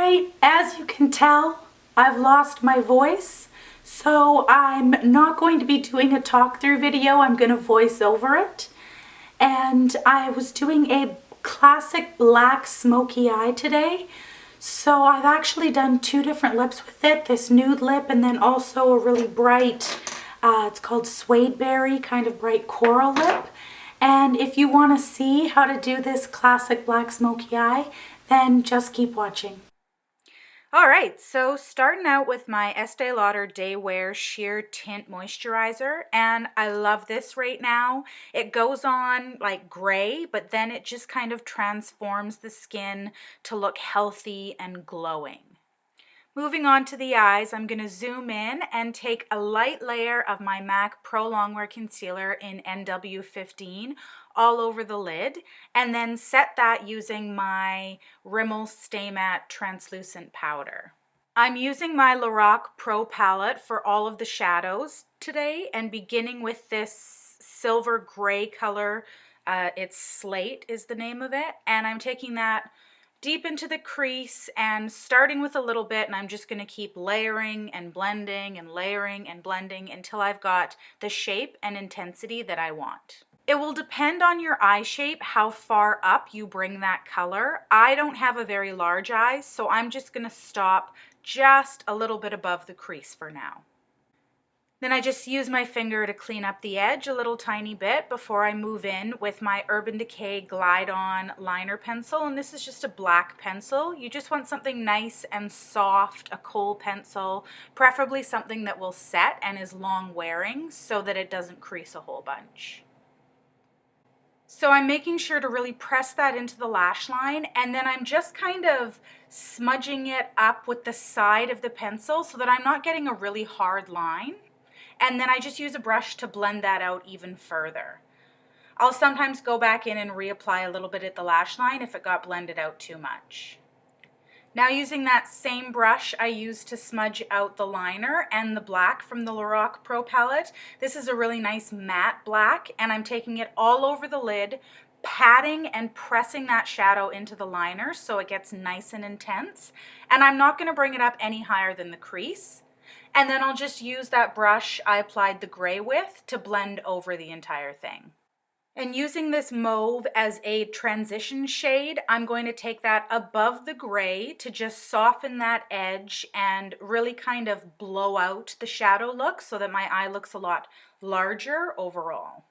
Alright, as you can tell, I've lost my voice, so I'm not going to be doing a talk through video. I'm going to voice over it. And I was doing a classic black smoky eye today, so I've actually done two different lips with it, this nude lip and then also a really bright, it's called Suede Berry, kind of bright coral lip. And if you want to see how to do this classic black smoky eye, then just keep watching. Alright, so starting out with my Estee Lauder Day Wear Sheer Tint Moisturizer, and I love this right now. It goes on like gray, but then it just kind of transforms the skin to look healthy and glowing. Moving on to the eyes, I'm going to zoom in and take a light layer of my MAC Pro Longwear Concealer in NW15 all over the lid, and then set that using my Rimmel Stay Matte Translucent Powder. I'm using my Lorac Pro palette for all of the shadows today, and beginning with this silver gray color. It's Slate is the name of it, and I'm taking that deep into the crease and starting with a little bit, and I'm just going to keep layering and blending and layering and blending until I've got the shape and intensity that I want. It will depend on your eye shape how far up you bring that color. I don't have a very large eye, so I'm just going to stop just a little bit above the crease for now. Then I just use my finger to clean up the edge a little tiny bit before I move in with my Urban Decay Glide On Liner Pencil. And this is just a black pencil. You just want something nice and soft, a kohl pencil, preferably something that will set and is long wearing so that it doesn't crease a whole bunch. So I'm making sure to really press that into the lash line, and then I'm just kind of smudging it up with the side of the pencil so that I'm not getting a really hard line. And then I just use a brush to blend that out even further. I'll sometimes go back in and reapply a little bit at the lash line if it got blended out too much. Now using that same brush I used to smudge out the liner and the black from the Lorac Pro palette. This is a really nice matte black, and I'm taking it all over the lid, patting and pressing that shadow into the liner so it gets nice and intense. And I'm not going to bring it up any higher than the crease. And then I'll just use that brush I applied the gray with to blend over the entire thing. And using this mauve as a transition shade, I'm going to take that above the gray to just soften that edge and really kind of blow out the shadow look so that my eye looks a lot larger overall.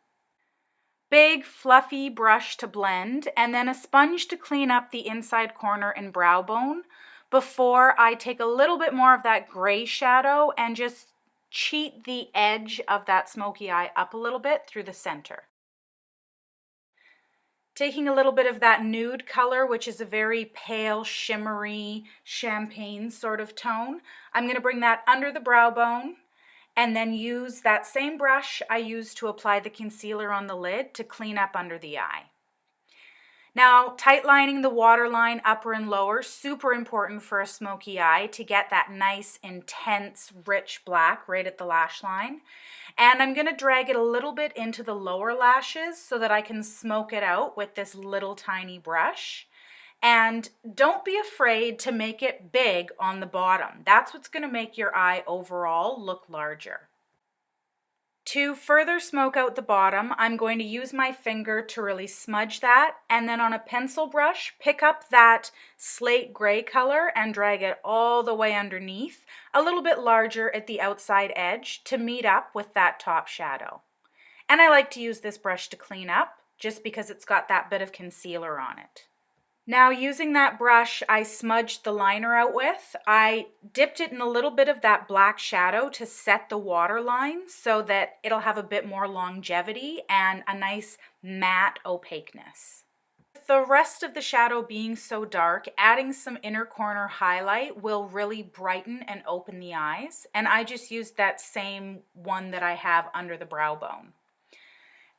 Big fluffy brush to blend, and then a sponge to clean up the inside corner and brow bone before I take a little bit more of that gray shadow and just cheat the edge of that smoky eye up a little bit through the center. Taking a little bit of that nude color, which is a very pale, shimmery, champagne sort of tone, I'm going to bring that under the brow bone and then use that same brush I used to apply the concealer on the lid to clean up under the eye. Now, tight lining the waterline upper and lower, super important for a smoky eye to get that nice, intense, rich black right at the lash line. And I'm going to drag it a little bit into the lower lashes so that I can smoke it out with this little tiny brush. And don't be afraid to make it big on the bottom. That's what's going to make your eye overall look larger. To further smoke out the bottom, I'm going to use my finger to really smudge that, and then on a pencil brush, pick up that slate gray color and drag it all the way underneath, a little bit larger at the outside edge to meet up with that top shadow. And I like to use this brush to clean up, just because it's got that bit of concealer on it. Now using that brush I smudged the liner out with, I dipped it in a little bit of that black shadow to set the waterline so that it'll have a bit more longevity and a nice matte opaqueness. With the rest of the shadow being so dark, adding some inner corner highlight will really brighten and open the eyes, and I just used that same one that I have under the brow bone.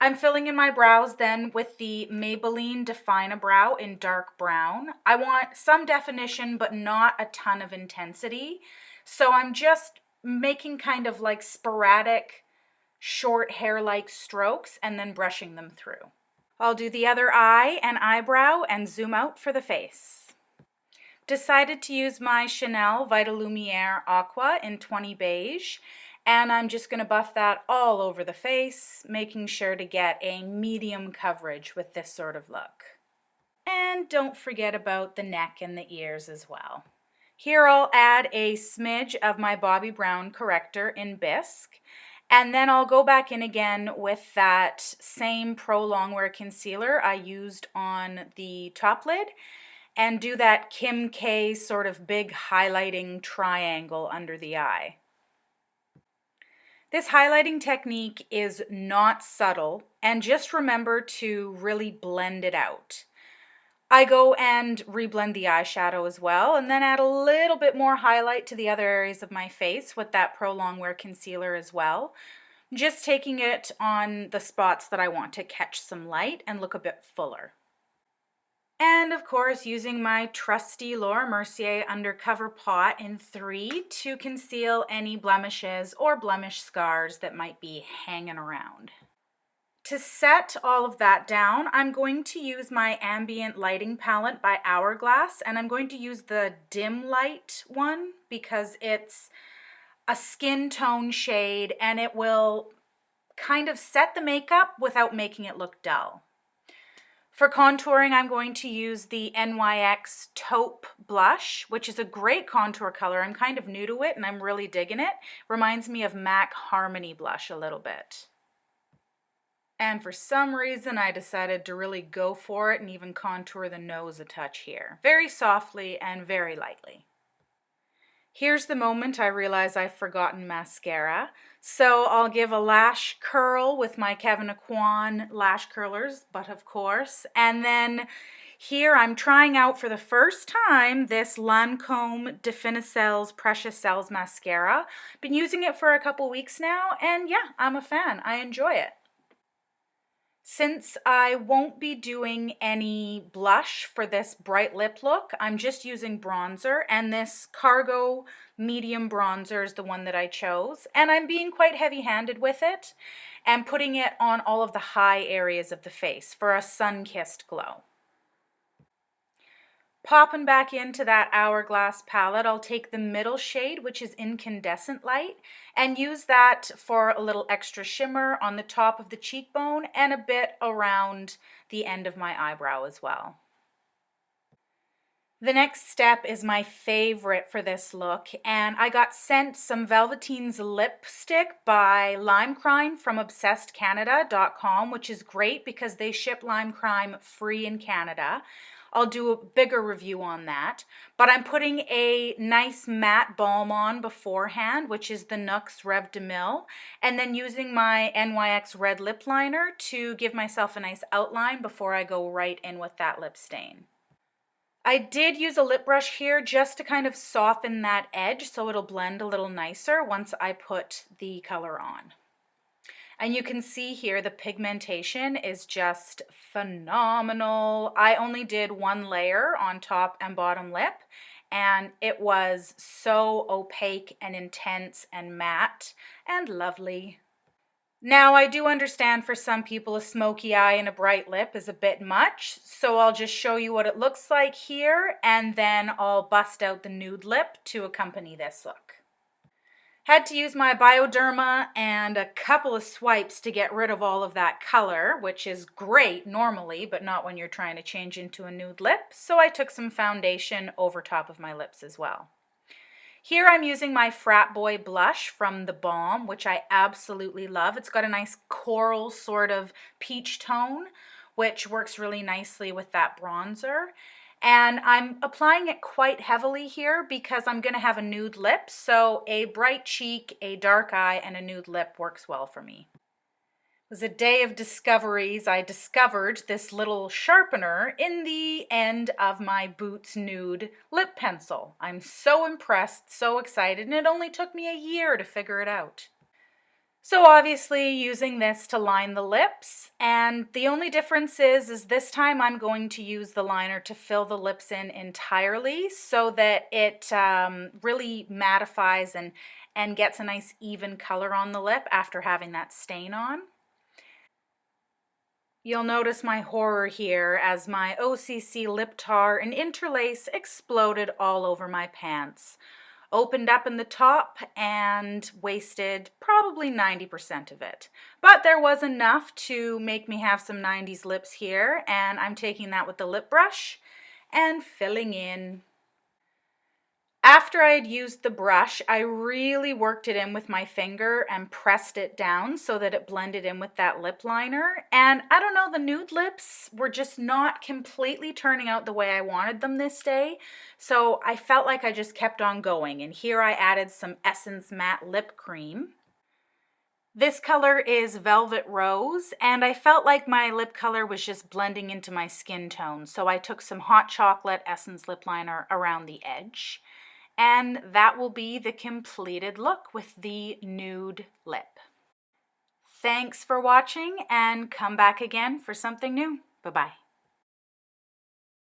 I'm filling in my brows then with the Maybelline Define-A-Brow in dark brown. I want some definition but not a ton of intensity. So I'm just making kind of like sporadic, short hair-like strokes and then brushing them through. I'll do the other eye and eyebrow and zoom out for the face. decided to use my Chanel Vitalumiere Aqua in 20 Beige, and I'm just going to buff that all over the face, making sure to get a medium coverage with this sort of look. And don't forget about the neck and the ears as well. Here I'll add a smidge of my Bobbi Brown corrector in Bisque, and then I'll go back in again with that same Pro Longwear concealer I used on the top lid and do that Kim K sort of big highlighting triangle under the eye. This highlighting technique is not subtle, and just remember to really blend it out. I go and reblend the eyeshadow as well, and then add a little bit more highlight to the other areas of my face with that Pro Longwear concealer as well. Just taking it on the spots that I want to catch some light and look a bit fuller. And of course, using my trusty Laura Mercier Undercover Pot in 3 to conceal any blemishes or blemish scars that might be hanging around. To set all of that down, I'm going to use my Ambient Lighting Palette by Hourglass, and I'm going to use the dim light one because it's a skin tone shade and it will kind of set the makeup without making it look dull. For contouring, I'm going to use the NYX Taupe Blush, which is a great contour color. I'm kind of new to it and I'm really digging it. Reminds me of MAC Harmony Blush a little bit. And for some reason, I decided to really go for it and even contour the nose a touch here. Very softly and very lightly. Here's the moment I realize I've forgotten mascara. So I'll give a lash curl with my Kevyn Aucoin lash curlers, but of course. And then here I'm trying out for the first time this Lancome Definicels Precious Cells mascara. Been using it for a couple weeks now, and yeah, I'm a fan. I enjoy it. Since I won't be doing any blush for this bright lip look, I'm just using bronzer, and this Cargo medium bronzer is the one that I chose, and I'm being quite heavy-handed with it and putting it on all of the high areas of the face for a sun-kissed glow. Popping back into that Hourglass palette, I'll take the middle shade, which is Incandescent Light, and use that for a little extra shimmer on the top of the cheekbone and a bit around the end of my eyebrow as well. The next step is my favorite for this look, and I got sent some Velveteen's lipstick by Lime Crime from ObsessedCanada.com, which is great because they ship Lime Crime free in Canada. I'll do a bigger review on that, but I'm putting a nice matte balm on beforehand, which is the NYX Rev de Mille, and then using my NYX red lip liner to give myself a nice outline before I go right in with that lip stain. I did use a lip brush here just to kind of soften that edge so it'll blend a little nicer once I put the color on. And you can see here the pigmentation is just phenomenal. I only did one layer on top and bottom lip, and it was so opaque and intense and matte and lovely. Now, I do understand for some people a smoky eye and a bright lip is a bit much, so I'll just show you what it looks like here, and then I'll bust out the nude lip to accompany this look. Had to use my Bioderma and a couple of swipes to get rid of all of that color, which is great normally, but not when you're trying to change into a nude lip, so I took some foundation over top of my lips as well. Here I'm using my Frat Boy blush from The Balm, which I absolutely love. It's got a nice coral sort of peach tone, which works really nicely with that bronzer. And I'm applying it quite heavily here because I'm going to have a nude lip, so a bright cheek, a dark eye, and a nude lip works well for me. It was a day of discoveries. I discovered this little sharpener in the end of my Boots Nude lip pencil. I'm so impressed, so excited, and it only took me a year to figure it out. So obviously using this to line the lips, and the only difference is this time I'm going to use the liner to fill the lips in entirely so that it really mattifies and gets a nice even color on the lip after having that stain on. You'll notice my horror here as my OCC lip tar and interlace exploded all over my pants. Opened up in the top and wasted probably 90% of it. But there was enough to make me have some 90s lips here, and I'm taking that with the lip brush and filling in. After I had used the brush, I really worked it in with my finger and pressed it down so that it blended in with that lip liner. And I don't know, the nude lips were just not completely turning out the way I wanted them this day. So I felt like I just kept on going. And here I added some Essence Matte Lip Cream. This color is Velvet Rose, and I felt like my lip color was just blending into my skin tone. So I took some Hot Chocolate Essence Lip Liner around the edge. And that will be the completed look with the nude lip. Thanks for watching, and come back again for something new. Bye-bye.